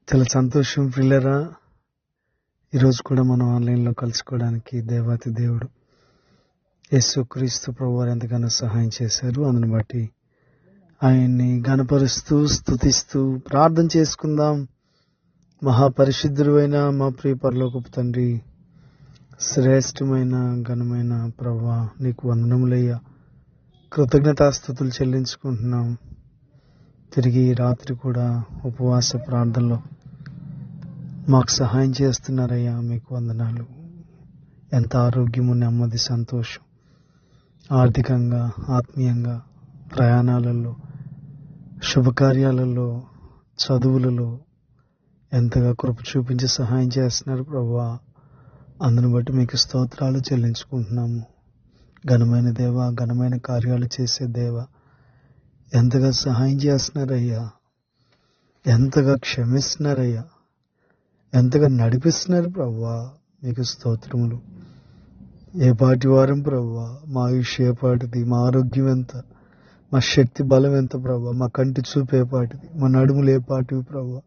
చాలా సంతోషం పిల్లరా. ఈరోజు కూడా మనం ఆన్లైన్లో కలుసుకోవడానికి దేవాతి దేవుడు యేసుక్రీస్తు ప్రభువారు ఎంతగానో సహాయం చేశారు. అందుని బట్టి ఆయన్ని ఘనపరుస్తూ స్తుతిస్తూ ప్రార్థన చేసుకుందాం. మహాపరిశుద్ధుడు అయిన మా ప్రియ పరలోకపు తండ్రి, శ్రేష్టమైన ఘనమైన ప్రభువా, నీకు వందనములయ్యా. కృతజ్ఞతాస్తుతులు చెల్లించుకుంటున్నాం. తిరిగి ఈ రాత్రి కూడా ఉపవాస ప్రార్థనలో మాకు సహాయం చేస్తున్నారయ్యా, మీకు వందనాలు. ఎంత ఆరోగ్యము, నెమ్మది, సంతోషం, ఆర్థికంగా, ఆత్మీయంగా, ప్రయాణాలలో, శుభకార్యాలలో, చదువులలో ఎంతగా కృప చూపించి సహాయం చేస్తున్నారు ప్రభువా. అందును బట్టి మీకు స్తోత్రాలు చెల్లించుకుంటున్నాము. ఘనమైన దేవ, ఘనమైన కార్యాలు చేసే దేవ, ఎంతగా సహాయం చేస్తున్నారయ్యా, ఎంతగా క్షమిస్తున్నారయ్యా, ఎంతగా నడిపిస్తున్నారు ప్రభువా. మీకు స్తోత్రములు. ఏ పాటి వారం ప్రభువా, మా ఆయుష్ ఏ పాటిది, మా ఆరోగ్యం ఎంత, మా శక్తి బలం ఎంత ప్రభువా, మా కంటి చూపు ఏ పాటిది, మా నడుములు ఏ పాటివి ప్రభువా.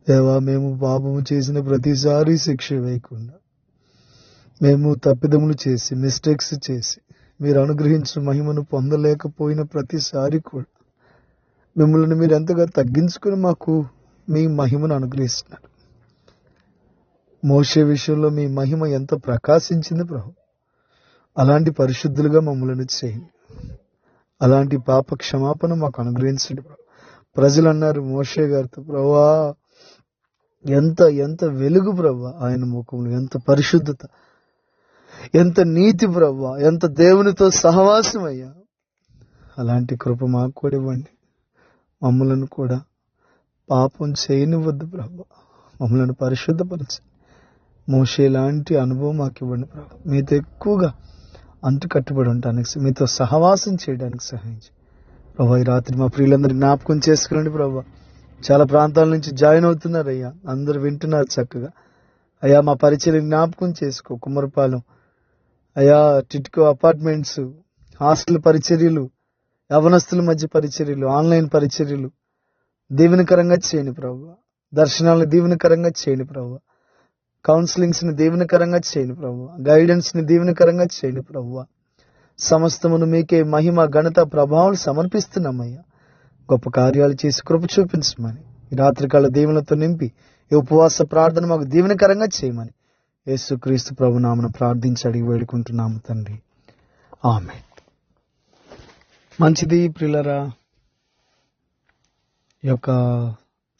దేవా, మేము పాపము చేసిన ప్రతిసారి శిక్ష వేయకుండా, మేము తప్పిదములు చేసి, మిస్టేక్స్ చేసి, మీరు అనుగ్రహించిన మహిమను పొందలేకపోయిన ప్రతిసారి కూడా మిమ్మల్ని మీరు ఎంతగా తగ్గించుకుని మాకు మీ మహిమను అనుగ్రహిస్తున్నారు. మోషే విషయంలో మీ మహిమ ఎంత ప్రకాశించింది ప్రభు. అలాంటి పరిశుద్ధులుగా మమ్మల్ని చేయండి. అలాంటి పాప క్షమాపణ మాకు అనుగ్రహించండి ప్రభు. ప్రజలు అన్నారు మోషే గారితో, ప్రభువా ఎంత ఎంత వెలుగు ప్రభు ఆయన ముఖంలో, ఎంత పరిశుద్ధత, ఎంత నీతి ప్రభు, ఎంత దేవునితో సహవాసం అయ్యా. అలాంటి కృప మాకు కూడా ఇవ్వండి. మమ్మలను కూడా పాపం చేయనివద్దు ప్రభు. మమ్మల్ని పరిశుద్ధపరచండి. మోషే లాంటి అనుభవం మాకు ఇవ్వండి ప్రభు. మీతో ఎక్కువగా అంటు కట్టుబడి ఉండటానికి, మీతో సహవాసం చేయడానికి సహాయించి ప్రభు. ఈ రాత్రి మా ప్రియులందరూ జ్ఞాపకం చేసుకురండి ప్రభు. చాలా ప్రాంతాల నుంచి జాయిన్ అవుతున్నారు అయ్యా, అందరు వింటున్నారు చక్కగా. అయ్యా, మా పరిచర్య జ్ఞాపకం చేసుకో. కుమ్మరపాలెం అయ్యా, టిట్కో అపార్ట్మెంట్స్, హాస్టల్ పరిచర్యలు, యవనస్తుల మధ్య పరిచర్యలు, ఆన్లైన్ పరిచర్యలు దీవెనకరంగా చేయండి ప్రభు. దర్శనాలను దీవెనకరంగా చేయండి ప్రభు. కౌన్సిలింగ్స్ ని దీవెనకరంగా చేయండి ప్రభు. గైడెన్స్ ని దీవెనకరంగా చేయండి ప్రభు. సమస్తమును మీకే మహిమ, ఘనత, ప్రభావాలు సమర్పిస్తున్నామయ్యా. గొప్ప కార్యాలు చేసి కృప చూపించమని, ఈ రాత్రికాల దీవెనలతో నింపి ఈ ఉపవాస ప్రార్థన మాకు దీవెనకరంగా చేయమని యేసుక్రీస్తు ప్రభు నామమున ప్రార్థించి అడిగి వేడుకుంటున్నాము తండ్రి, ఆమేన్. మంచిది ప్రియులారా, ఈ యొక్క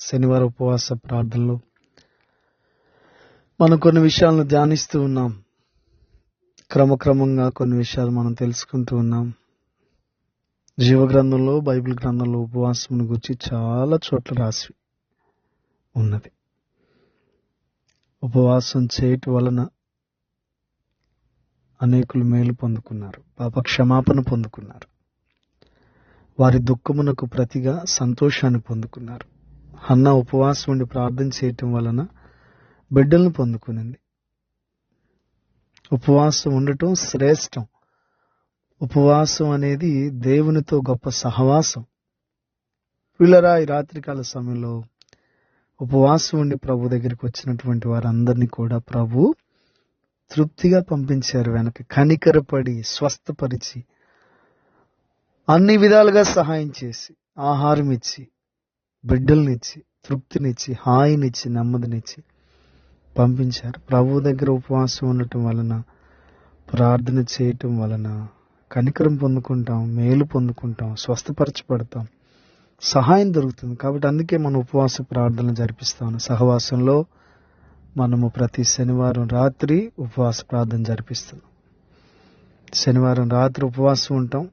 శనివారం ఉపవాస ప్రార్థనలో మనం కొన్ని విషయాలను ధ్యానిస్తూ ఉన్నాం. క్రమక్రమంగా కొన్ని విషయాలు మనం తెలుసుకుంటూ ఉన్నాం. జీవగ్రంథంలో, బైబిల్ గ్రంథంలో ఉపవాసం గురించి చాలా చోట్ల రాసి ఉన్నది. ఉపవాసం చేయటం వలన అనేకులు మేలు పొందుకున్నారు, పాప క్షమాపణ పొందుకున్నారు, వారి దుఃఖమునకు ప్రతిగా సంతోషాన్ని పొందుకున్నారు. హన్న ఉపవాసం ఉండి ప్రార్థన చేయటం వలన బిడ్డలను పొందుకునింది. ఉపవాసం ఉండటం శ్రేష్టం. ఉపవాసం అనేది దేవునితో గొప్ప సహవాసం. పిల్లరా, ఈ రాత్రికాల సమయంలో ఉపవాసం ఉండి ప్రభు దగ్గరికి వచ్చినటువంటి వారందరినీ కూడా ప్రభు తృప్తిగా పంపించారు. వెనక కనికరపడి, స్వస్థపరిచి, అన్ని విధాలుగా సహాయం చేసి, ఆహారం ఇచ్చి, బిడ్డలనిచ్చి, తృప్తినిచ్చి, హాయినిచ్చి, నెమ్మదినిచ్చి పంపించారు. ప్రభు దగ్గర ఉపవాసం ఉండటం వలన, ప్రార్థన చేయటం వలన కనికరం పొందుకుంటాం, మేలు పొందుకుంటాం, స్వస్థపరచబడతాం, సహాయం దొరుకుతుంది. కాబట్టి అందుకే మనం ఉపవాస ప్రార్థన జరిపిస్తాం. సహవాసంలో మనము ప్రతి శనివారం రాత్రి ఉపవాస ప్రార్థన జరిపిస్తున్నాం. శనివారం రాత్రి ఉపవాసం ఉంటాం.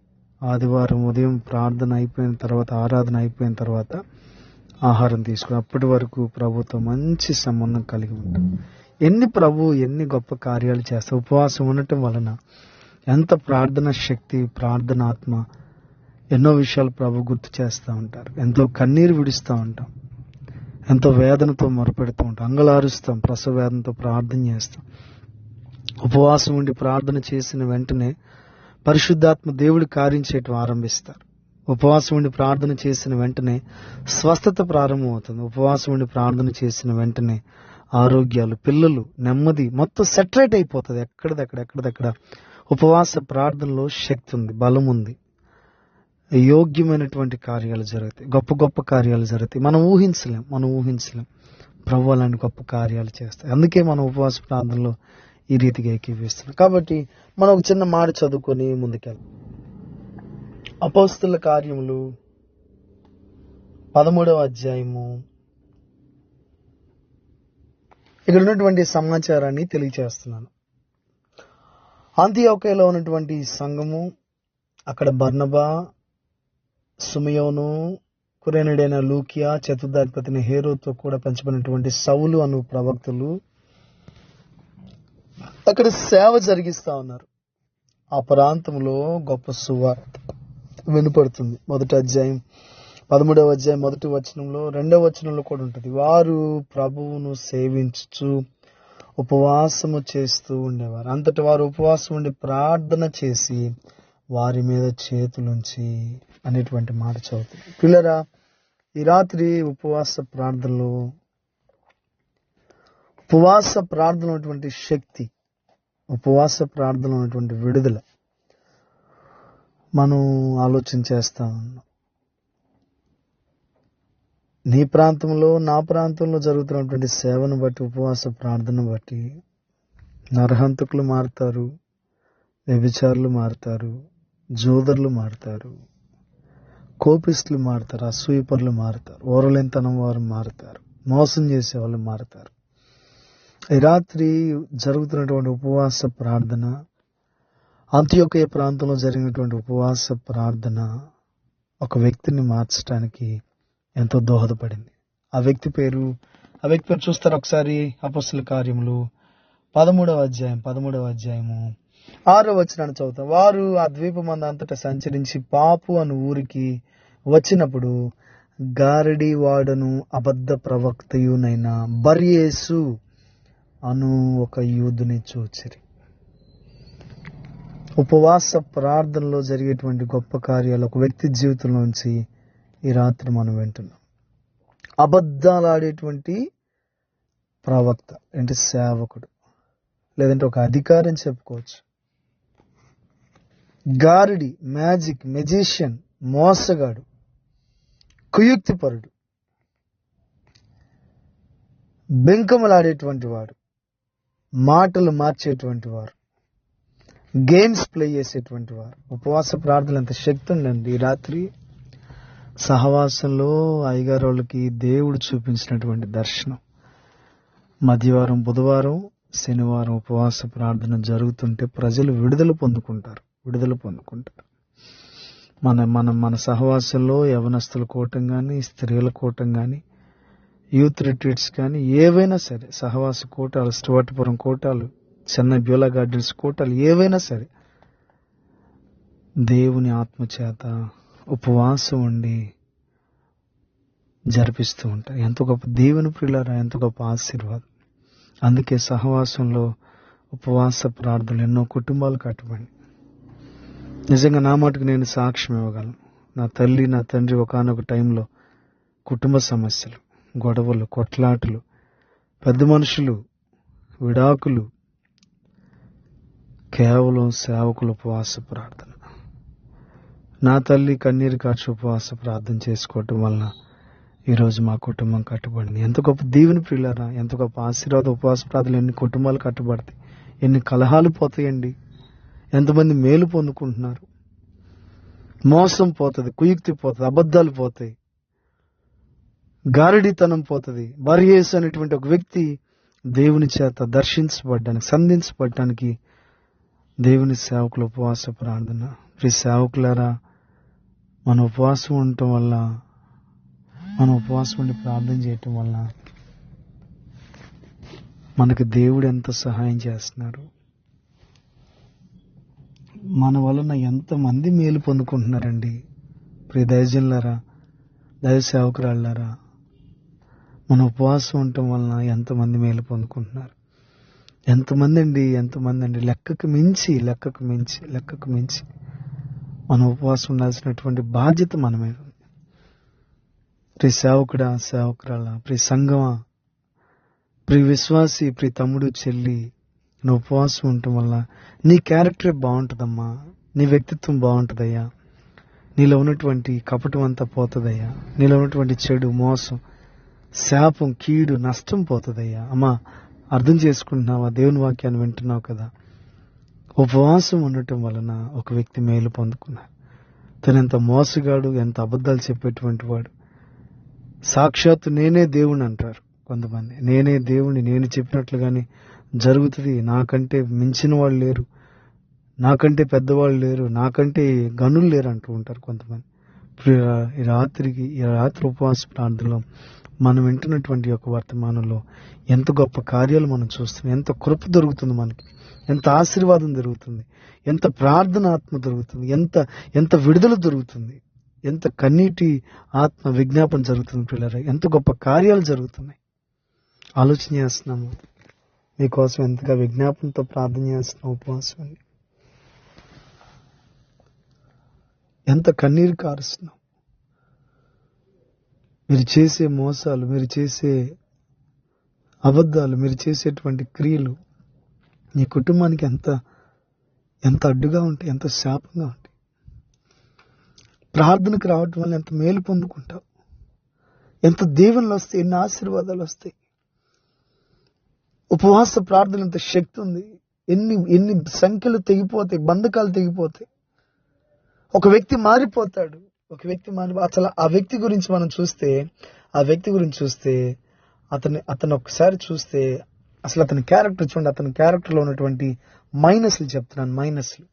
ఆదివారం ఉదయం ప్రార్థన అయిపోయిన తర్వాత, ఆరాధన అయిపోయిన తర్వాత ఆహారం తీసుకుని అప్పటి వరకు ప్రభుతో మంచి సంబంధం కలిగి ఉంటాం. ఎన్ని గొప్ప కార్యాలు చేస్తాం. ఉపవాసం ఉండటం వలన ఎంత ప్రార్థన శక్తి, ప్రార్థన ఆత్మ, ఎన్నో విషయాలు ప్రభు గుర్తు చేస్తూ ఉంటారు. ఎంతో కన్నీరు విడుస్తూ ఉంటాం, ఎంతో వేదనతో మొరపెడుతూ ఉంటాం, అంగలారుస్తాం, ప్రసవ వేదనతో ప్రార్థన చేస్తాం. ఉపవాసం ఉండి ప్రార్థన చేసిన వెంటనే పరిశుద్ధాత్మ దేవుడి కార్యం చేయటం ఆరంభిస్తారు. ఉపవాసం ఉండి ప్రార్థన చేసిన వెంటనే స్వస్థత ప్రారంభమవుతుంది. ఉపవాసం ఉండి ప్రార్థన చేసిన వెంటనే ఆరోగ్యాలు, పిల్లలు, నెమ్మది మొత్తం సెటరేట్ అయిపోతుంది. ఎక్కడదక్కడ ఉపవాస ప్రార్థనలో శక్తి ఉంది, బలం ఉంది, యోగ్యమైనటువంటి కార్యాలు జరుగుతాయి, గొప్ప గొప్ప కార్యాలు జరుగుతాయి. మనం ఊహించలేం. ప్రభు అలాంటి గొప్ప కార్యాలు చేస్తాయి. అందుకే మనం ఉపవాస ప్రార్థనలో ఈ రీతిగా ఏకీవిస్తున్నాం. కాబట్టి మనం ఒక చిన్న మాట చదువుకొని ముందుకెళ్ళాం. అపోస్తలుల కార్యములు 13వ అధ్యాయము. ఇక్కడ ఉన్నటువంటి సమాచారాన్ని తెలియచేస్తున్నాను. అంతియోకయలో ఉన్నటువంటి సంఘము, అక్కడ బర్నబా, సుమయోను, కురేనుడైన లూకియా, చతుర్థాధిపతిని హేరోతో కూడా పంచబడినటువంటి సౌలు అను ప్రవక్తలు అక్కడ సేవ జరిగిస్తా ఉన్నారు. ఆ ప్రాంతంలో గొప్ప సువార్త వినపడుతుంది. 13వ అధ్యాయం 1వ వచనంలో 2వ వచనంలో కూడా ఉంటుంది. వారు ప్రభువును సేవించుచు ఉపవాసము చేస్తూ ఉండేవారు. అంతటి వారు ఉపవాసం ఉండి ప్రార్థన చేసి వారి మీద చేతులుంచి అనేటువంటి మాట చదువుతుంది. పిల్లరా, ఈ రాత్రి ఉపవాస ప్రార్థన ఉన్నటువంటి శక్తి, ఉపవాస ప్రార్థన ఉన్నటువంటి విడుదల మనం ఆలోచన చేస్తా ఉన్నాం. నీ ప్రాంతంలో, నా ప్రాంతంలో జరుగుతున్నటువంటి సేవను బట్టి, ఉపవాస ప్రార్థన బట్టి నరహంతకులు మారుతారు, వ్యభిచారులు మారుతారు, జోదరులు మారుతారు, కోపిస్తులు మారుతారు, అసూయపరులు మారుతారు, ఓరలేనితనం వారు మారుతారు, మోసం చేసే వాళ్ళు మారుతారు. ఈ రాత్రి జరుగుతున్నటువంటి ఉపవాస ప్రార్థన, అంతియోకయ ప్రాంతంలో జరిగినటువంటి ఉపవాస ప్రార్థన ఒక వ్యక్తిని మార్చడానికి ఎంతో దోహదపడింది. ఆ వ్యక్తి పేరు చూస్తారు ఒకసారి. అపోస్తలుల కార్యములు 13వ అధ్యాయము 6వ వచనాన్ని చదువుతాం. వారు ఆ ద్వీపమందు అంతటా సంచరించి పాపు అను ఊరికి వచ్చినప్పుడు గారడి వాడను అబద్ధ ప్రవక్తయునైన బర్యేసు అను ఒక యూదుని చూచిరి. ఉపవాస ప్రార్థనలో జరిగేటువంటి గొప్ప కార్యాలు ఒక వ్యక్తి జీవితంలోంచి ఈ రాత్రి మనం వింటున్నాం. అబద్ధాలు ఆడేటువంటి ప్రవక్త అంటే సేవకుడు, లేదంటే ఒక అధికారం చెప్పుకోవచ్చు. గారడి, మెజిషియన్, మోసగాడు, కుయుక్తిపరుడు, బెంకములాడేటువంటి వాడు, మాటలు మార్చేటువంటి వారు, గేమ్స్ ప్లే చేసేటువంటి వారు. ఉపవాస ప్రార్థనలు ఎంత శక్తి ఉందండి. ఈ రాత్రి సహవాసంలో అయ్యగారు వాళ్ళకి దేవుడు చూపించినటువంటి దర్శనం. మధ్యవారం, బుధవారం, శనివారం ఉపవాస ప్రార్థన జరుగుతుంటే ప్రజలు విడుదల పొందుకుంటారు. మన సహవాసంలో యవనస్తుల కూటం కానీ, స్త్రీల కూటం కానీ, యూత్ రిట్రీట్స్ కానీ, ఏవైనా సరే, సహవాస కూటాలు, స్టువర్ట్పురం కూటాలు, చెన్నై బ్యూలా గార్డెన్స్ కూటాలు, ఏవైనా సరే దేవుని ఆత్మచేత ఉపవాసం ఉండి జరిపిస్తూ ఉంటారు. ఎంత గొప్ప దేవుని ప్రియులారా, ఎంత గొప్ప ఆశీర్వాదం. అందుకే సహవాసంలో ఉపవాస ప్రార్థనలు ఎన్నో కుటుంబాలు కట్టుబడి. నిజంగా నా మటుకు నేను సాక్ష్యం ఇవ్వగలను. నా తల్లి, నా తండ్రి ఒకానొక టైంలో కుటుంబ సమస్యలు, గొడవలు, కొట్లాటలు, పెద్ద మనుషులు, విడాకులు, కేవలం సేవకులు ఉపవాస ప్రార్థన. నా తల్లి కన్నీరు కార్చి ఉపవాస ప్రార్థన చేసుకోవటం వలన ఈరోజు మా కుటుంబం కట్టుబడింది. ఎంత గొప్ప దీవెని ప్రియులారా, ఎంత గొప్ప ఆశీర్వాద ఉపవాస ప్రార్థనలు. ఎన్ని కుటుంబాలు కట్టుబడతాయి, ఎన్ని కలహాలు పోతాయండి, ఎంతమంది మేలు పొందుకుంటున్నారు. మోసం పోతుంది, కుయుక్తి పోతుంది, అబద్ధాలు పోతాయి, గారడీతనం పోతుంది. బర్యేసు అనేటువంటి ఒక వ్యక్తి దేవుని చేత దర్శించబడ్డానికి, సంధించబడ్డానికి దేవుని సేవకుల ఉపవాస ప్రార్థన. ప్రియ సేవకులారా, మన ఉపవాసం ఉండటం వల్ల, మనం ఉపవాసం ఉండి ప్రార్థన చేయటం వల్ల మనకు దేవుడు ఎంత సహాయం చేస్తున్నారు. మన వలన ఎంతమంది మేలు పొందుకుంటున్నారండి. ప్రియ దైవజనులారా, దైవ సేవకురాళ్ళారా, మన ఉపవాసం ఉండటం వలన ఎంతమంది మేలు పొందుకుంటున్నారు. ఎంతమంది అండి, లెక్కకు మించి మనం ఉపవాసం ఉండాల్సినటువంటి బాధ్యత మనమే. ప్రియ సేవకుడా, సేవకురాలా, ప్రియ సంఘమా, ప్రియ విశ్వాసి, ప్రియ తమ్ముడు, చెల్లి, నువ్వు ఉపవాసం ఉండటం వల్ల నీ క్యారెక్టరే బాగుంటుందమ్మా, నీ వ్యక్తిత్వం బాగుంటుందయ్యా, నీలో ఉన్నటువంటి కపటం అంతా పోతుందయ్యా, నీలో ఉన్నటువంటి చెడు, మోసం, శాపం, కీడు, నష్టం పోతుందయ్యా. అమ్మా, అర్థం చేసుకుంటున్నావా? దేవుని వాక్యాన్ని వింటున్నావు కదా. ఉపవాసం ఉండటం వలన ఒక వ్యక్తి మేలు పొందుకున్నాడు. తనెంత మోసగాడు, ఎంత అబద్ధాలు చెప్పేటువంటి వాడు. సాక్షాత్తు నేనే దేవుణ్ణి అంటారు కొంతమంది. నేనే దేవుణ్ణి, నేను చెప్పినట్లుగానే జరుగుతుంది, నాకంటే మించిన వాళ్ళు లేరు, నాకంటే పెద్దవాళ్ళు లేరు, నాకంటే గనులు లేరు అంటూ ఉంటారు కొంతమంది. ఈ రాత్రి ఉపవాస ప్రార్థనలో మనం వింటున్నటువంటి ఒక వర్తమానంలో ఎంత గొప్ప కార్యాలు మనం చూస్తున్నాం, ఎంత కృప దొరుకుతుంది మనకి, ఎంత ఆశీర్వాదం దొరుకుతుంది, ఎంత ప్రార్థన ఆత్మ దొరుకుతుంది, ఎంత విడుదల దొరుకుతుంది, ఎంత కన్నీటి ఆత్మ విజ్ఞాపన జరుగుతుంది పిల్లరా, ఎంత గొప్ప కార్యాలు జరుగుతున్నాయి. ఆలోచన చేస్తున్నాము, మీకోసం ఎంతగా విజ్ఞాపనతో ప్రార్థన చేస్తున్నాం. ఉపవాసం అండి, ఎంత కన్నీరు కారుస్తున్నాం. మీరు చేసే మోసాలు, మీరు చేసే అబద్ధాలు, మీరు చేసేటువంటి క్రియలు నీ కుటుంబానికి ఎంత అడ్డుగా ఉంటాయి, ఎంత శాపంగా ఉంటాయి. ప్రార్థనకు రావటం వల్ల ఎంత మేలు పొందుకుంటావు, ఎంత దీవెనలు వస్తాయి, ఎన్ని ఆశీర్వాదాలు వస్తాయి. ఉపవాస ప్రార్థన ఎంత శక్తి ఉంది. ఎన్ని సంఖ్యలు తెగిపోతాయి, బంధకాలు తెగిపోతాయి. ఒక వ్యక్తి మారిపోతాడు. అసలు ఆ వ్యక్తి గురించి మనం చూస్తే, అతను ఒకసారి చూస్తే అసలు అతని క్యారెక్టర్ చూడండి. అతని క్యారెక్టర్లో ఉన్నటువంటి మైనస్లు చెప్తున్నాను, మైనస్లు.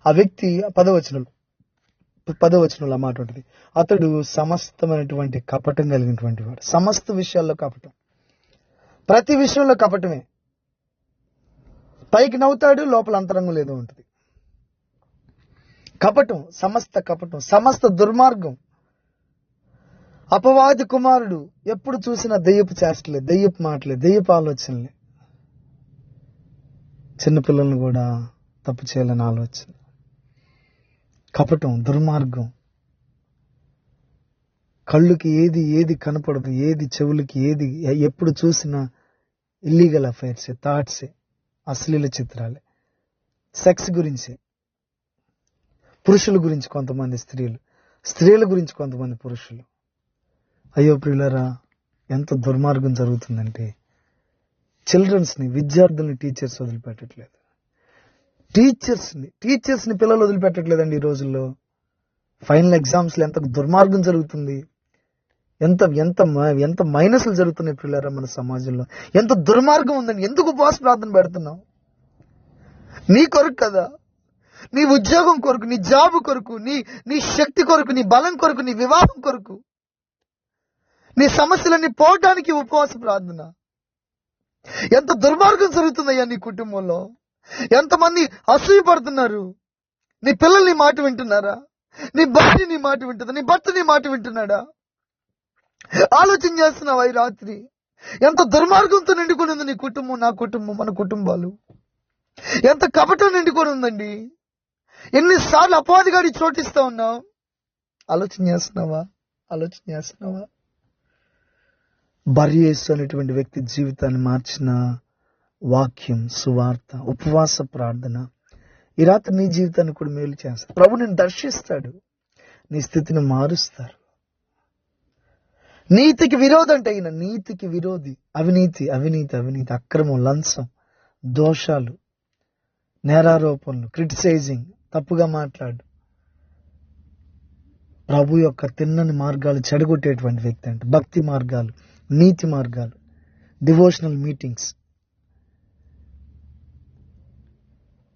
ఆ వ్యక్తి 10వ వచనంలో మాట ఉంటుంది. అతడు సమస్తమైనటువంటి కపటం కలిగినటువంటి వాడు. సమస్త విషయాల్లో కపటం, ప్రతి విషయంలో కపటమే. పైకి నవ్వుతాడు, లోపల అంతరంగం లేదో ఉంటుంది. కపటం, సమస్త దుర్మార్గం. అపవాది కుమారుడు. ఎప్పుడు చూసినా దెయ్యపు చేష్టలే, దెయ్యపు మాటలే, దెయ్యపు ఆలోచనలే. చిన్నపిల్లలను కూడా తప్పు చేయాలని ఆలోచన. కపటం, దుర్మార్గం. కళ్ళుకి ఏది కనపడదు, ఏది చెవులకి ఎప్పుడు చూసినా ఇల్లీగల్ అఫైర్సే, థాట్సే, అశ్లీల చిత్రాలే, సెక్స్ గురించే. పురుషుల గురించి కొంతమంది స్త్రీల గురించి కొంతమంది పురుషులు. అయ్యో ప్రియులారా, ఎంత దుర్మార్గం జరుగుతుందంటే చిల్డ్రన్స్ని, విద్యార్థుల్ని టీచర్స్ వదిలిపెట్టట్లేదు. టీచర్స్ని పిల్లలు వదిలిపెట్టట్లేదండి ఈ రోజుల్లో. ఫైనల్ ఎగ్జామ్స్లో ఎంత దుర్మార్గం జరుగుతుంది, ఎంత మైనస్లు జరుగుతున్నాయి ప్రియులారా మన సమాజంలో. ఎంత దుర్మార్గం ఉందండి. ఎందుకు ఉపవాస ప్రార్థన పెడుతున్నావు? నీ కొరకు కదా, నీ ఉద్యోగం కొరకు, నీ జాబ్ కొరకు, నీ శక్తి కొరకు, నీ బలం కొరకు, నీ వివాహం కొరకు, నీ సమస్యలన్నీ పోవటానికి ఉపవాస ప్రార్థన. ఎంత దుర్మార్గం జరుగుతుందయ్యా నీ కుటుంబంలో. ఎంతమంది అసూయపడుతున్నారు. నీ పిల్లలు నీ మాట వింటున్నారా? నీ భార్య నీ మాట వింటుందా? నీ భర్త నీ మాట వింటున్నాడా? ఆలోచన చేస్తున్నావా ఈ రాత్రి? ఎంత దుర్మార్గంతో నిండుకొని ఉంది నీ కుటుంబం, నా కుటుంబం, మన కుటుంబాలు. ఎంత కపటం నిండుకొని ఉందండి. ఎన్నిసార్లు అపవాదిగాడి చోటిస్తా ఉన్నావు. ఆలోచన చేస్తున్నావా? బర్యేసు అనేటువంటి వ్యక్తి జీవితాన్ని మార్చిన వాక్యం, సువార్త, ఉపవాస ప్రార్థన ఈ రాత్రి నీ జీవితాన్ని కూడా మేలు చేస్తాడు. ప్రభు నిన్ను దర్శిస్తాడు, నీ స్థితిని మారుస్తారు. నీతికి విరోధి అంటే ఈయన నీతికి విరోధి. అవినీతి, అక్రమం, లంచం, దోషాలు, నేరారోపణలు, క్రిటిసైజింగ్, తప్పుగా మాట్లాడు. ప్రభు యొక్క తిన్నని మార్గాలు చెడగొట్టేటువంటి వ్యక్తి అంటే భక్తి మార్గాలు, నీతి మార్గాలు, డివోషనల్ మీటింగ్స్,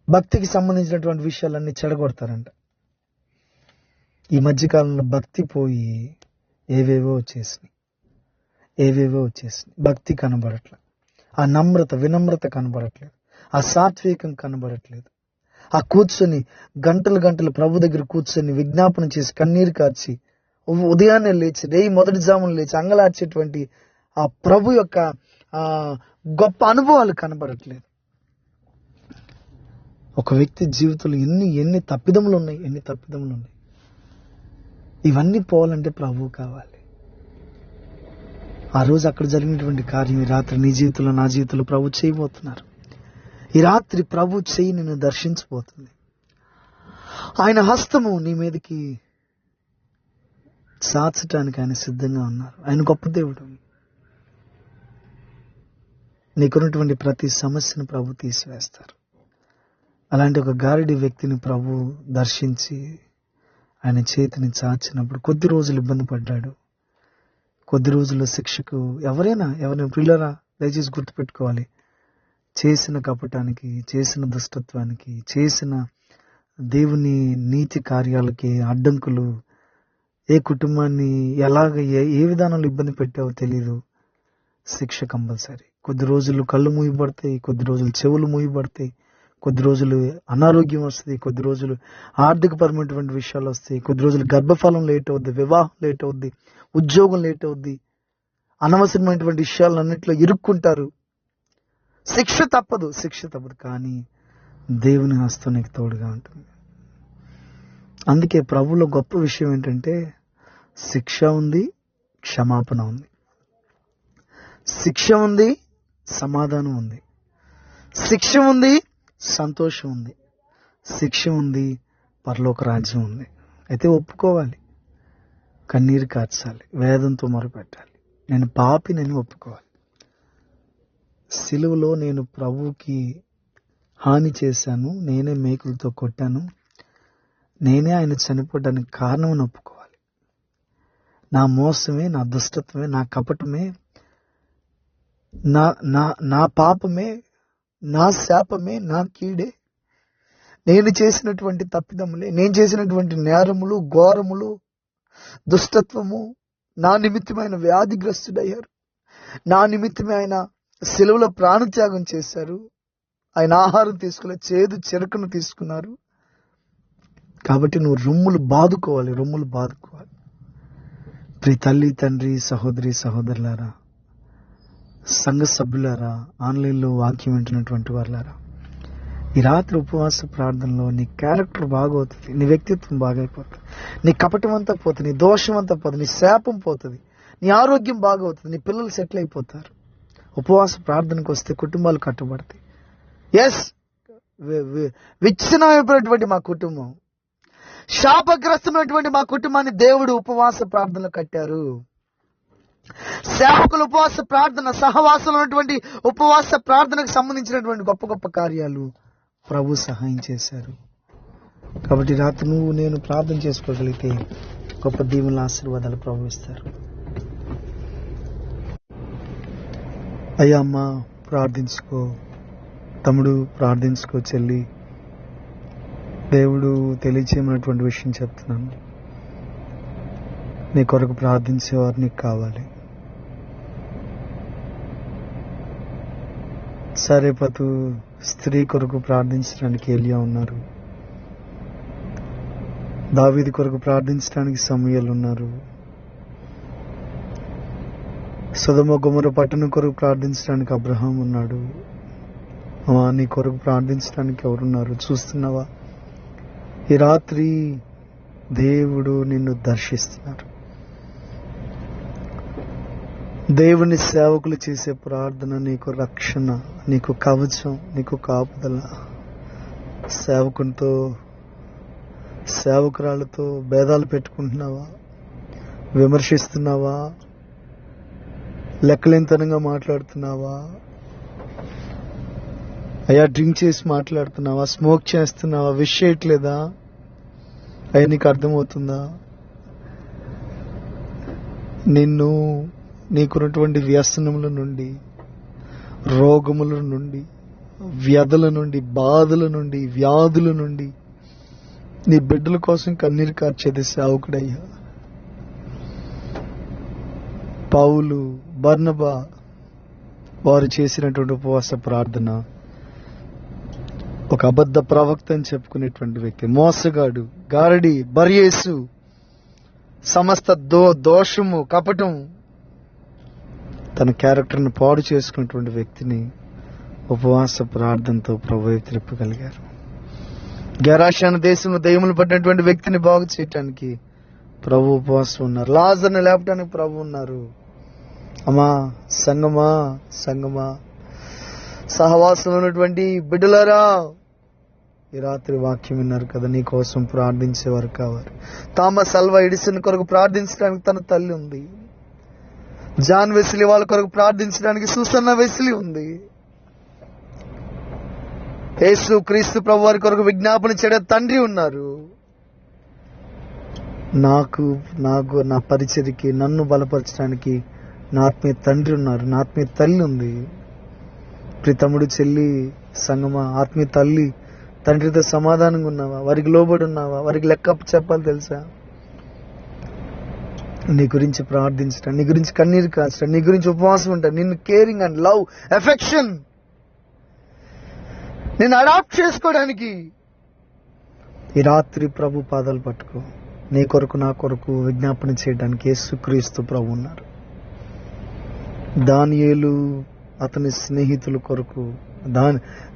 భక్తికి సంబంధించినటువంటి విషయాలన్నీ చెడగొడతారంట. ఈ మధ్యకాలంలో భక్తి పోయి ఏవేవో వచ్చేసినాయి. భక్తి కనబడట్లేదు, ఆ నమ్రత, వినమ్రత కనబడట్లేదు, ఆ సాత్వికం కనబడట్లేదు. ఆ కూర్చొని గంటలు ప్రభు దగ్గర కూర్చొని విజ్ఞాపన చేసి కన్నీరు కార్చి ఉదయాన్నే లేచి మొదటి జామున లేచి అంగలార్చేటువంటి ఆ ప్రభు యొక్క గొప్ప అనుభవాలు కనబడట్లేదు. ఒక వ్యక్తి జీవితంలో ఎన్ని తప్పిదములు ఉన్నాయి, ఇవన్నీ పోవాలంటే ప్రభువు కావాలి. ఆ రోజు అక్కడ జరిగినటువంటి కార్యం ఈ రాత్రి నీ జీవితంలో, నా జీవితంలో ప్రభు చేయబోతున్నారు. ఈ రాత్రి ప్రభు చేయి నిన్ను దర్శించబోతుంది. ఆయన హస్తము నీ మీదకి సాచటానికి ఆయన సిద్ధంగా ఉన్నారు. ఆయన గొప్ప దేవుడు. నీకున్నటువంటి ప్రతి సమస్యను ప్రభు తీసివేస్తారు. అలాంటి ఒక గారడి వ్యక్తిని ప్రభు దర్శించి ఆయన చేతిని చాచినప్పుడు కొద్ది రోజులు ఇబ్బంది పడ్డాడు. కొద్ది రోజుల్లో శిక్షకు ఎవరైనా ప్రియులరా దయచేసి గుర్తుపెట్టుకోవాలి, చేసిన కపటానికి, చేసిన దుష్టత్వానికి, చేసిన దేవుని నీతి కార్యాలకి అడ్డంకులు, ఏ కుటుంబాన్ని ఎలాగ ఏ విధానంలో ఇబ్బంది పెట్టావో తెలీదు, శిక్ష కంపల్సరీ. కొద్ది రోజులు కళ్ళు మూయబడతాయి, కొద్ది రోజులు చెవులు మూయబడతాయి, కొద్ది రోజులు అనారోగ్యం వస్తుంది, కొద్ది రోజులు ఆర్థికపరమైనటువంటి విషయాలు వస్తాయి, కొద్ది రోజులు గర్భఫలం లేట్ అవుద్ది, వివాహం లేట్ అవుద్ది, ఉద్యోగం లేట్ అవుద్ది, అనవసరమైనటువంటి విషయాలన్నింటిలో ఇరుక్కుంటారు. శిక్ష తప్పదు. కానీ దేవుని హస్తం నీకు తోడుగా ఉంటుంది. అందుకే ప్రభువులో గొప్ప విషయం ఏంటంటే శిక్ష ఉంది, క్షమాపణ ఉంది. శిక్ష ఉంది, సమాధానం ఉంది. శిక్ష ఉంది, సంతోషం ఉంది. శిక్ష ఉంది, పరలోక రాజ్యం ఉంది. అయితే ఒప్పుకోవాలి, కన్నీరు కార్చాలి, వేదంతో మొరపెట్టాలి. నేను పాపినని ఒప్పుకోవాలి. సిలువలో నేను ప్రభువుకి హాని చేశాను, నేనే మేకులతో కొట్టాను, నేనే ఆయన చనిపోవడానికి కారణం అని ఒప్పుకోవాలి. నా మోసమే, నా దుష్టత్వమే, నా కపటమే, నా పాపమే, నా శాపమే, నా కీడే, నేను చేసినటువంటి తప్పిదములే, నేను చేసినటువంటి నేరములు, ఘోరములు, దుష్టత్వము నా నిమిత్తమైన వ్యాధిగ్రస్తుడయ్యారు. నా నిమిత్తమే ఆయన సిలువలో ప్రాణత్యాగం చేశారు. ఆయన ఆహారం తీసుకోలేదు, చేదు చెరుకును తీసుకున్నారు. కాబట్టి నువ్వు రొమ్ములు బాదుకోవాలి. ప్రియ తల్లి, తండ్రి, సహోదరి, సహోదరులారా, సంఘ సభ్యులారా, ఆన్లైన్లో వాక్యం వింటున్నటువంటి వాళ్ళారా, ఈ రాత్రి ఉపవాస ప్రార్థనలో నీ క్యారెక్టర్ బాగవుతుంది, నీ వ్యక్తిత్వం బాగైపోతుంది, నీ కపటం అంతా పోతుంది, నీ దోషం అంతా పోతుంది, నీ శాపం పోతుంది, నీ ఆరోగ్యం బాగవుతుంది, నీ పిల్లలు సెటిల్ అయిపోతారు. ఉపవాస ప్రార్థనకు వస్తే కుటుంబాలు కట్టుబడతాయి. ఎస్, విచ్ఛిన్నమైపోయినటువంటి మా కుటుంబం, శాపగ్రస్తమైనటువంటి మా కుటుంబాన్ని దేవుడు ఉపవాస ప్రార్థనలు కట్టారు. సేవకుల ఉపవాస ప్రార్థన, సహవాసంలో ఉన్నటువంటి ఉపవాస ప్రార్థనకు సంబంధించినటువంటి గొప్ప గొప్ప కార్యాలు ప్రభు సహాయం చేశారు. కాబట్టి రాత్రి నువ్వు నేను ప్రార్థన చేసుకోగలిగితే గొప్ప దీవుల ఆశీర్వాదాలు ప్రభు ఇస్తారు. అయ్యా అమ్మ ప్రార్థించుకో, తమ్ముడు ప్రార్థించుకో, చెల్లి దేవుడు తెలియచేయమన్నటువంటి విషయం చెప్తున్నాను. నీ కొరకు ప్రార్థించేవారు నీకు కావాలి. సరేపతు స్త్రీ కొరకు ప్రార్థించడానికి ఏలియా ఉన్నారు. దావీదు కొరకు ప్రార్థించడానికి సమూయేలు ఉన్నారు. సొదొమ గొమొర్రా పట్టణం కొరకు ప్రార్థించడానికి అబ్రహాం ఉన్నాడు. నీ కొరకు ప్రార్థించడానికి ఎవరున్నారు చూస్తున్నావా? ఈ రాత్రి దేవుడు నిన్ను దర్శిస్తున్నారు. దేవుని సేవకులు చేసే ప్రార్థన నీకు రక్షణ, నీకు కవచం, నీకు కాపుదల. సేవకునితో, సేవకురాలతో భేదాలు పెట్టుకుంటున్నావా? విమర్శిస్తున్నావా? లెక్కలేనితనంగా మాట్లాడుతున్నావా? అయ్యా డ్రింక్ చేసి మాట్లాడుతున్నావా? స్మోక్ చేస్తున్నావా? విష్ చేయట్లేదా? అయ్యా నీకు అర్థమవుతుందా? నిన్ను నీకున్నటువంటి వ్యసనముల నుండి, రోగముల నుండి, వ్యధల నుండి, బాధల నుండి, వ్యాధుల నుండి నీ బిడ్డల కోసం కన్నీరు కార్చేది సేవకుడయ్యా. పౌలు, బర్నబా వారు చేసినటువంటి ఉపవాస ప్రార్థన, ఒక అబద్ధ ప్రవక్త అని చెప్పుకునేటువంటి వ్యక్తి, మోసగాడు, గారడి, బర్యేసు, సమస్త దోషము, కపటం, తన క్యారెక్టర్ను పాడు చేసుకున్నటువంటి వ్యక్తిని ఉపవాస ప్రార్థనతో ప్రభువు తిప్పగలిగారు. గెరాషాను దేశంలో దయ్యములు పట్టినటువంటి వ్యక్తిని బాగు చేయటానికి ప్రభు ఉపవాసం ఉన్నారు. లాజర్ని లేపటానికి ప్రభు ఉన్నారు. అమ్మా సంగమా సహవాసంలో ఉన్నటువంటి బిడ్డలారా, ఈ రాత్రి వాక్యం విన్నారు కదా, నీ కోసం ప్రార్థించేవారు కావాలి. థామస్ అల్వా ఎడిసన్ కొరకు ప్రార్థించడానికి తన తల్లి ఉంది. జాన్ వెస్లీ వాళ్ళ కొరకు ప్రార్థించడానికి సూసన్న వెస్లీ ఉంది. యేసు క్రీస్తు ప్రభు వారి కొరకు విజ్ఞాపన చేయడం తండ్రి ఉన్నారు. నాకు నా పరిచర్యకి నన్ను బలపరచడానికి నా ఆత్మీయ తండ్రి ఉన్నారు. నా ఆత్మీయ తల్లి ఉంది. ప్రితముడు చెల్లి సంగమా, ఆత్మీయ తల్లి తండ్రితో సమాధానంగా ఉన్నావా? వారికి లోబడి ఉన్నావా? వారికి లెక్క చెప్పాలి తెలుసా? నీ గురించి ప్రార్థించడం, నీ గురించి కన్నీరు కాచడం, నీ గురించి ఉపవాసం ఉంటాను, నిన్ను కేరింగ్ అండ్ లవ్ ఎఫెక్షన్ నిన్ను అడాప్ట్ చేసుకోవడానికి ఈ రాత్రి ప్రభు పాదాలు పట్టుకో. నీ కొరకు నా కొరకు విజ్ఞాపన చేయడానికి యేసుక్రీస్తు ప్రభు ఉన్నారు. దానియేలు అతని స్నేహితుల కొరకు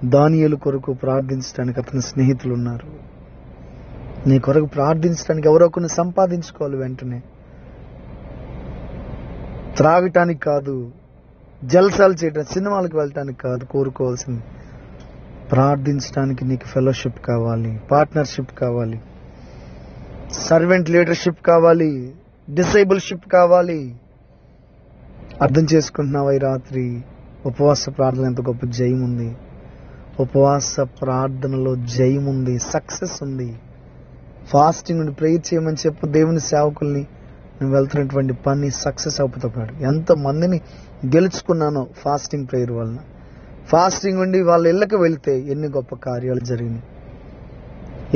దానియేలు కొరకు ప్రార్థించడానికి అతని స్నేహితులు ఉన్నారు. నీ కొరకు ప్రార్థించడానికి ఎవరో కొన్ని సంపాదించుకోవాలి. వెంటనే త్రాగటానికి కాదు, జల్సాలు చేయడానికి, సినిమాలకు వెళ్ళటానికి కాదు కోరుకోవాల్సింది. ప్రార్థించడానికి నీకు ఫెలోషిప్ కావాలి, పార్ట్నర్షిప్ కావాలి, సర్వెంట్ లీడర్షిప్ కావాలి, డిసేబుల్షిప్ కావాలి. అర్థం చేసుకుంటున్నావా? ఈ రాత్రి ఉపవాస ప్రార్థన ఎంత గొప్ప జయం ఉంది. ఉపవాస ప్రార్థనలో జయం ఉంది, సక్సెస్ ఉంది. ఫాస్టింగ్ నుండి ప్రేయర్ చేయమని చెప్పు దేవుని సేవకుల్ని. నువ్వు వెళ్తున్నటువంటి పని సక్సెస్ అవుతాడు. ఎంతమందిని గెలుచుకున్నానో ఫాస్టింగ్ ప్రేయర్ వలన. ఫాస్టింగ్ ఉండి వాళ్ళ ఇళ్ళకి వెళ్తే ఎన్ని గొప్ప కార్యాలు జరిగినాయి.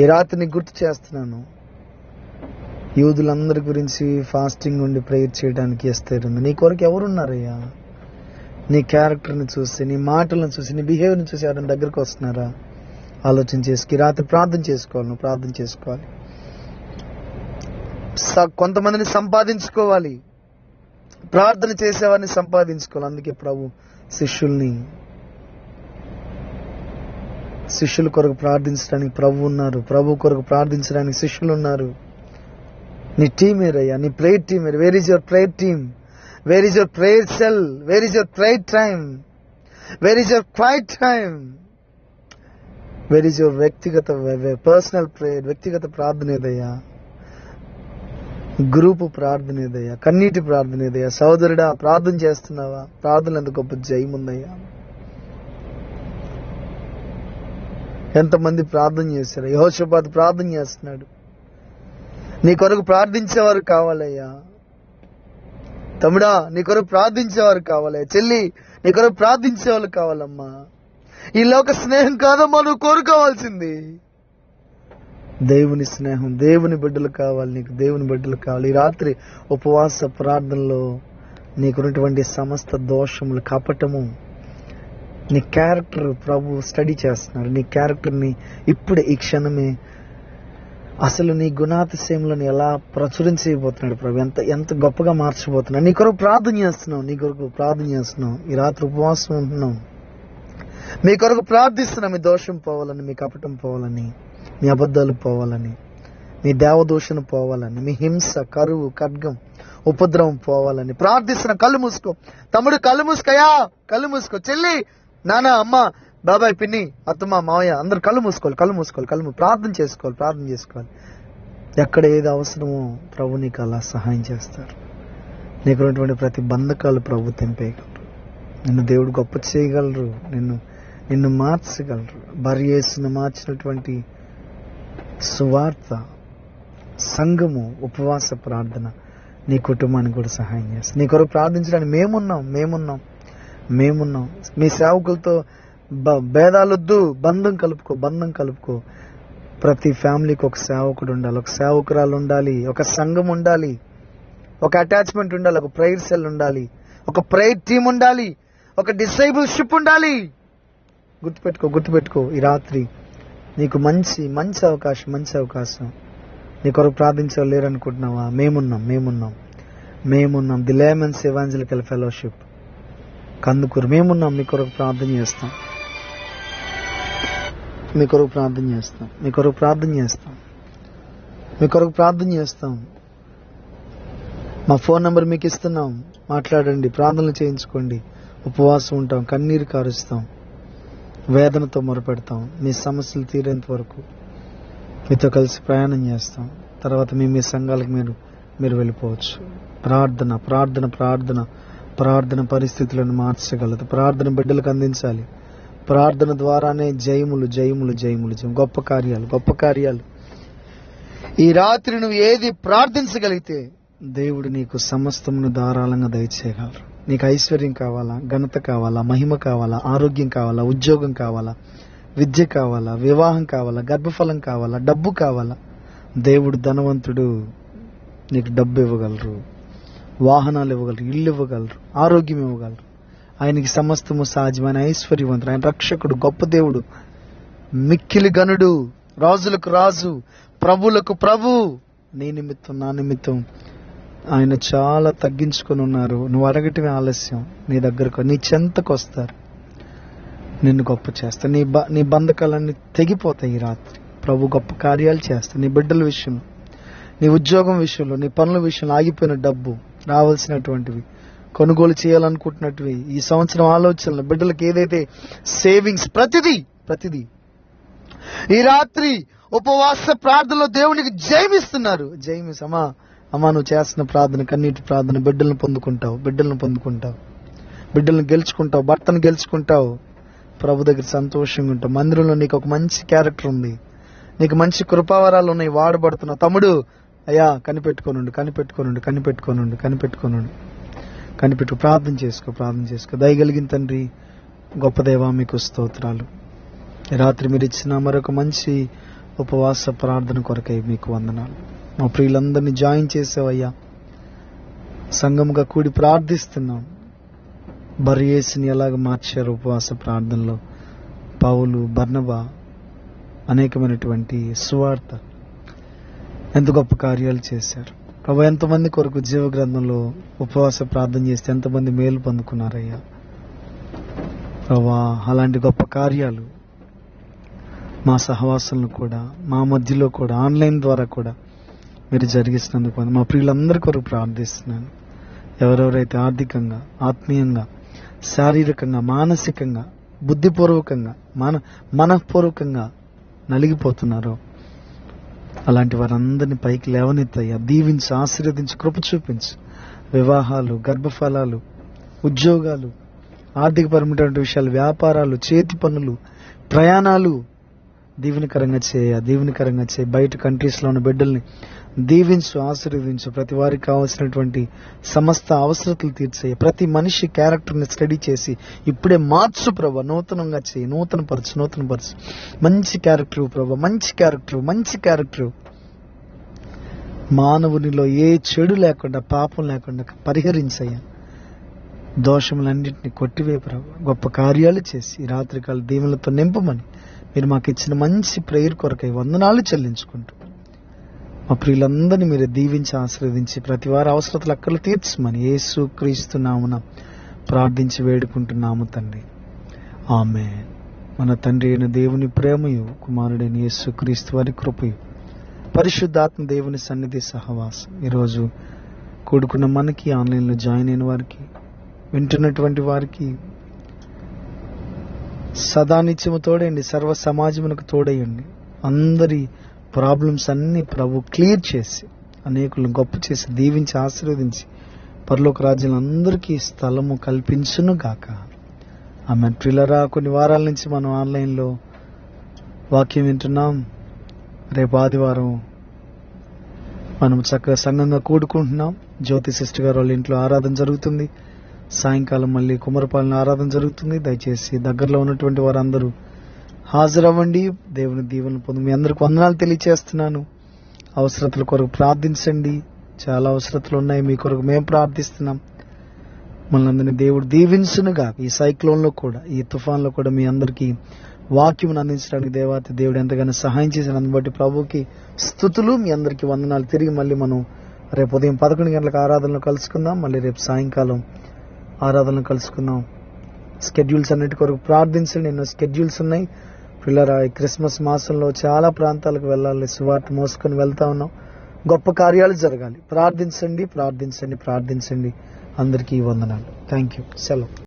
ఈ రాత్రి నీకు గుర్తు చేస్తున్నాను. యూదులందరి గురించి ఫాస్టింగ్ ఉండి ప్రేయర్ చేయడానికి ఇస్తారు. నీ కొరకు ఎవరున్నారయ్యా? నీ క్యారెక్టర్ని చూసి, నీ మాటలను చూసి, నీ బిహేవియర్ని చూసి ఎవరైనా దగ్గరకు వస్తున్నారా? ఆలోచన చేసుకు. ఈ రాత్రి ప్రార్థన చేసుకోవాలి. నువ్వు ప్రార్థన చేసుకోవాలి. కొంతమందిని సంపాదించుకోవాలి. ప్రార్థన చేసేవారిని సంపాదించుకోవాలి. అందుకే ప్రభు శిష్యుల కొరకు ప్రార్థించడానికి ప్రభు ఉన్నారు. ప్రభు కొరకు ప్రార్థించడానికి శిష్యులు ఉన్నారు. నీ టీమ్ ఏరయ్యా, నీ ప్రేయర్ టీమ్ ఏరు. Where is your prayer team? Where is your prayer cell? Where is your prayer time? Where is your quiet time? Where is your వ్యక్తిగత పర్సనల్ ప్రేయర్? వ్యక్తిగత ప్రార్థన ఏదయ్యా? గ్రూపు ప్రార్థన ఏదయ్యా? కన్నీటి ప్రార్థన ఏదయ్యా? సోదరుడా, ప్రార్థన చేస్తున్నావా? ప్రార్థన ఎంత గొప్ప జయం ఉందయ్యా. ఎంతమంది ప్రార్థన చేశారు? యెహోషాపాతు ప్రార్థన చేస్తున్నాడు. నీ కొరకు ప్రార్థించేవారు కావాలయ్యా. తమ్ముడా, నీ కొరకు ప్రార్థించేవారు కావాలయ్యా. చెల్లి, నీ కొరకు ప్రార్థించేవాళ్ళు కావాలమ్మా. ఈ లోక స్నేహం కాదమ్మా నువ్వు కోరుకోవాల్సింది. దేవుని స్నేహం, దేవుని బిడ్డలు కావాలి నీకు. దేవుని బిడ్డలు కావాలి. ఈ రాత్రి ఉపవాస ప్రార్థనలో నీకున్నటువంటి సమస్త దోషములు, కపటము, నీ క్యారెక్టర్ ప్రభు స్టడీ చేస్తున్నారు. నీ క్యారెక్టర్ని ఇప్పుడే ఈ క్షణమే అసలు నీ గుణాతిశయములను ఎలా ప్రచురించబోతున్నాడు ప్రభు. ఎంత గొప్పగా మార్చబోతున్నాడు. నీ కొరకు ప్రార్థన చేస్తున్నావు. ఈ రాత్రి ఉపవాసం ఉంటున్నాం. మీ కొరకు ప్రార్థిస్తున్నాం. మీ దోషం పోవాలని, మీ కపటం పోవాలని, మీ అబద్ధాలు పోవాలని, మీ దేవదూషణ పోవాలని, మీ హింస, కరువు, ఖడ్గం, ఉపద్రవం పోవాలని ప్రార్థిస్తున్న. కళ్ళు మూసుకో తమ్ముడు, కళ్ళు మూసుకోయా, కళ్ళు మూసుకో. చెల్లి, నాన్న, అమ్మ, బాబాయ్, పిన్ని, అత్తమ్మ, మావయ్య అందరు కళ్ళు మూసుకోవాలి. ప్రార్థన చేసుకోవాలి. ఎక్కడ ఏది అవసరమో ప్రభు నీకు అలా సహాయం చేస్తారు. నీకున్నటువంటి ప్రతి బంధకాలు ప్రభు తెంపేయగలరు. నిన్ను దేవుడు గొప్ప చేయగలరు. నిన్ను మార్చగలరు. బర్యేసును మార్చినటువంటి సువార్త, సంఘము, ఉపవాస ప్రార్థన నీ కుటుంబానికి కూడా సహాయం చేస్తుంది. నీ కొరకు ప్రార్థించడానికి మేమున్నాం. మీ సేవకులతో భేదాలొద్దు, బంధం కలుపుకో. ప్రతి ఫ్యామిలీకి ఒక సేవకుడు ఉండాలి, ఒక సేవకురాలు ఉండాలి, ఒక సంఘం ఉండాలి, ఒక అటాచ్మెంట్ ఉండాలి, ఒక ప్రేయర్ సెల్ ఉండాలి, ఒక ప్రేయర్ టీమ్ ఉండాలి, ఒక డిసైబుల్షిప్ ఉండాలి. గుర్తుపెట్టుకో. ఈ రాత్రి నీకు మంచి అవకాశం. నీ కొరకు ప్రార్థించే లేరనుకుంటున్నావా? మేమున్నాం. The layman's evangelical fellowship Kandukur మేమున్నాం. నీ కొరకు ప్రార్థన చేస్తాం. మీ కొరకు ప్రార్థన చేస్తాం, మీ కొరకు ప్రార్థన చేస్తాం, మీ కొరకు ప్రార్థన చేస్తాం. మా ఫోన్ నెంబర్ మీకు ఇస్తున్నాం, మాట్లాడండి, ప్రార్థనలు చేయించుకోండి. ఉపవాసం ఉంటాం, కన్నీరు కారుస్తాం, వేదనతో మొరపెడతాం. మీ సమస్యలు తీరేంత వరకు మీతో కలిసి ప్రయాణం చేస్తాం. తర్వాత మీ సంఘాలకు మీరు వెళ్ళిపోవచ్చు. ప్రార్థన ప్రార్థన ప్రార్థన ప్రార్థన పరిస్థితులను మార్చగలదు. ప్రార్థన బిడ్డలకు అందించాలి. ప్రార్థన ద్వారానే జయములు జయములు జయములు జయం. గొప్ప కార్యాలు గొప్ప కార్యాలు. ఈ రాత్రి నువ్వు ఏది ప్రార్థించగలిగితే దేవుడు నీకు సమస్తమును ధారాళంగా దయచేయగలరు. నీకు ఐశ్వర్యం కావాలా, ఘనత కావాలా, మహిమ కావాలా, ఆరోగ్యం కావాలా, ఉద్యోగం కావాలా, విద్య కావాలా, వివాహం కావాలా, గర్భఫలం కావాలా, డబ్బు కావాలా, దేవుడు ధనవంతుడు. నీకు డబ్బు ఇవ్వగలరు, వాహనాలు ఇవ్వగలరు, ఇల్లు ఇవ్వగలరు, ఆరోగ్యం ఇవ్వగలరు. ఆయనకి సమస్తము సాధ్యమైన ఐశ్వర్యవంతుడు. ఆయన రక్షకుడు, గొప్ప దేవుడు, మిక్కిలి గనుడు, రాజులకు రాజు, ప్రభులకు ప్రభు. నీ నిమిత్తం నా నిమిత్తం ఆయన చాలా తగ్గించుకొని ఉన్నారు. నువ్వు అడగటమే ఆలస్యం. నీ దగ్గరకు, నీ చెంతకు వస్తారు, నిన్ను గొప్ప చేస్తారు. నీ బంధకాలన్నీ తెగిపోతాయి. ఈ రాత్రి ప్రభు గొప్ప కార్యాలు చేస్తారు. నీ బిడ్డల విషయంలో, నీ ఉద్యోగం విషయంలో, నీ పనుల విషయంలో, ఆగిపోయిన డబ్బు, రావాల్సినటువంటివి, కొనుగోలు చేయాలనుకుంటున్నటివి, ఈ సంవత్సరం ఆలోచనలు, బిడ్డలకు ఏదైతే సేవింగ్స్, ప్రతిదీ ఈ రాత్రి ఉపవాస ప్రార్థనలో దేవునికి జయమిస్తున్నారు. జయమిస్ అమ్మా నువ్వు చేస్తున్న ప్రార్థన, కన్నీటి ప్రార్థన, బిడ్డలను పొందుకుంటావు, బిడ్డలను గెలుచుకుంటావు, భర్తను గెలుచుకుంటావు, ప్రభు దగ్గర సంతోషంగా ఉంటావు. మందిరంలో నీకు ఒక మంచి క్యారెక్టర్ ఉంది, నీకు మంచి కృపావరాలు ఉన్నాయి, వాడబడుతున్నావు. తమ్ముడు, అయ్యా కనిపెట్టుకోనుండు, ప్రార్థన చేసుకో. దయగలిగిన తండ్రి, గొప్ప దేవా, మీకు స్తోత్రాలు. రాత్రి మీరు ఇచ్చిన మరొక మంచి ఉపవాస ప్రార్థన కొరకై మీకు వందనాలు. మా ప్రియులందరినీ జాయిన్ చేసావయ్యా. సంఘంగా కూడి ప్రార్థిస్తున్నాం. బర్యేసుని ఎలాగ మార్చారు ఉపవాస ప్రార్థనలో, పౌలు, బర్నబా, అనేకమైనటువంటి సువార్త, ఎంత గొప్ప కార్యాలు చేశారు ప్రభు. ఎంతమంది కొరకు జీవ గ్రంథంలో ఉపవాస ప్రార్థన చేస్తే ఎంతమంది మేలు పొందుకున్నారయ్యా ప్రభా. అలాంటి గొప్ప కార్యాలు మా సహవాసంలో కూడా, మా మధ్యలో కూడా, ఆన్లైన్ ద్వారా కూడా మీరు జరిగిస్తున్నందుకు మా ప్రియులందరి కొరకు ప్రార్థిస్తున్నాను. ఎవరెవరైతే ఆర్థికంగా, ఆత్మీయంగా, శారీరకంగా, మానసికంగా, బుద్ధిపూర్వకంగా, మనఃపూర్వకంగా నలిగిపోతున్నారో అలాంటి వారందరినీ పైకి లేవనెత్తయ్యా. దీవించి, ఆశీర్వదించి, కృప చూపించు. వివాహాలు, గర్భఫలాలు, ఉద్యోగాలు, ఆర్థికపరమైనటువంటి విషయాలు, వ్యాపారాలు, చేతి పనులు, ప్రయాణాలు దీవెనకరంగా చేయ. బయట కంట్రీస్లో ఉన్న బిడ్డల్ని దీవించు, ఆశీర్వదించు. ప్రతి వారికి కావాల్సినటువంటి సమస్త అవసరతలు తీర్చేయ. ప్రతి మనిషి క్యారెక్టర్ని స్టడీ చేసి ఇప్పుడే మార్చు ప్రభా. నూతనంగా చేయి, నూతనపరచు. మంచి క్యారెక్టర్ ప్రభా, మంచి క్యారెక్టర్. మానవునిలో ఏ చెడు లేకుండా, పాపం లేకుండా పరిహరించయ్యా. దోషములన్నింటినీ కొట్టివే ప్రభా. గొప్ప కార్యాలు చేసి రాత్రికాల దీవెనలతో నింపమని మీరు మాకు ఇచ్చిన మంచి ప్రేయర్ కొరకై వందనాలు చెల్లించుకుంటూ మా ప్రియులందరినీ మీరు దీవించి, ఆశీర్వదించి, ప్రతి వారి అవసరతలు అక్కలు తీర్చమని యేసు క్రీస్తు నామమున ప్రార్థించి వేడుకుంటున్నాము తండ్రి. ఆమేన్. మన తండ్రి అయిన దేవుని ప్రేమయు, కుమారుడైన యేసు క్రీస్తు వారి కృపయు, పరిశుద్ధాత్మ దేవుని సన్నిధి సహవాసం ఈరోజు కూడుకున్న మనకి, ఆన్లైన్లో జాయిన్ అయిన వారికి, వింటున్నటువంటి వారికి సదా నిత్యము తోడండి. సర్వ సమాజమునకు తోడయండి. అందరి ప్రాబ్లమ్స్ అన్ని ప్రభు క్లియర్ చేసి, అనేకులను గొప్ప చేసి, దీవించి, ఆశీర్వదించి, పరలోక రాజ్యంలో అందరికీ స్థలము కల్పించును గాక. ఆమె ప్రియులారా, కొన్ని వారాల నుంచి మనం ఆన్లైన్లో వాక్యం వింటున్నాం. రేపు ఆదివారం మనం చక్కగా సంఘంగా కూడుకుంటున్నాం. జ్యోతి సిస్టర్ గారు వాళ్ళ ఇంట్లో ఆరాధన జరుగుతుంది. సాయంకాలం మళ్ళీ కుమ్మరపాలెం ఆరాధన జరుగుతుంది. దయచేసి దగ్గరలో ఉన్నటువంటి వారందరూ హాజరవ్వండి. దేవుని దీవెనలు పొంది మీ అందరికి వందనాలు తెలియచేస్తున్నాను. అవసరతల కొరకు ప్రార్థించండి. చాలా అవసరతలు ఉన్నాయి, మీ కొరకు మేము ప్రార్థిస్తున్నాం. మనందరినీ దేవుడు దీవించునుగా. ఈ సైక్లోన్లో కూడా, ఈ తుఫాన్లో కూడా మీ అందరికీ వాక్యం అందించడానికి దేవాతి దేవుడు ఎంతగానో సహాయం చేసినందుకు బట్టి ప్రభుకి స్తుతులు. మీ అందరికీ వందనాలు. తిరిగి మళ్ళీ మనం రేపు ఉదయం 11 గంటలకు ఆరాధనలో కలుసుకుందాం. మళ్ళీ రేపు సాయంకాలం ఆరాధనలో కలుసుకుందాం. స్కెడ్యూల్స్ అన్నిటి కొరకు ప్రార్థించండి. ఎన్నో స్కెడ్యూల్స్ ఉన్నాయి. పిల్లరా ఈ క్రిస్మస్ మాసంలో చాలా ప్రాంతాలకు వెళ్ళాలి, సువార్త మోసుకొని వెళ్తా ఉన్నాం. గొప్ప కార్యాలు జరగాలి. ప్రార్థించండి, ప్రార్థించండి, ప్రార్థించండి. అందరికీ వందనాలు. Thank you. సెలవు.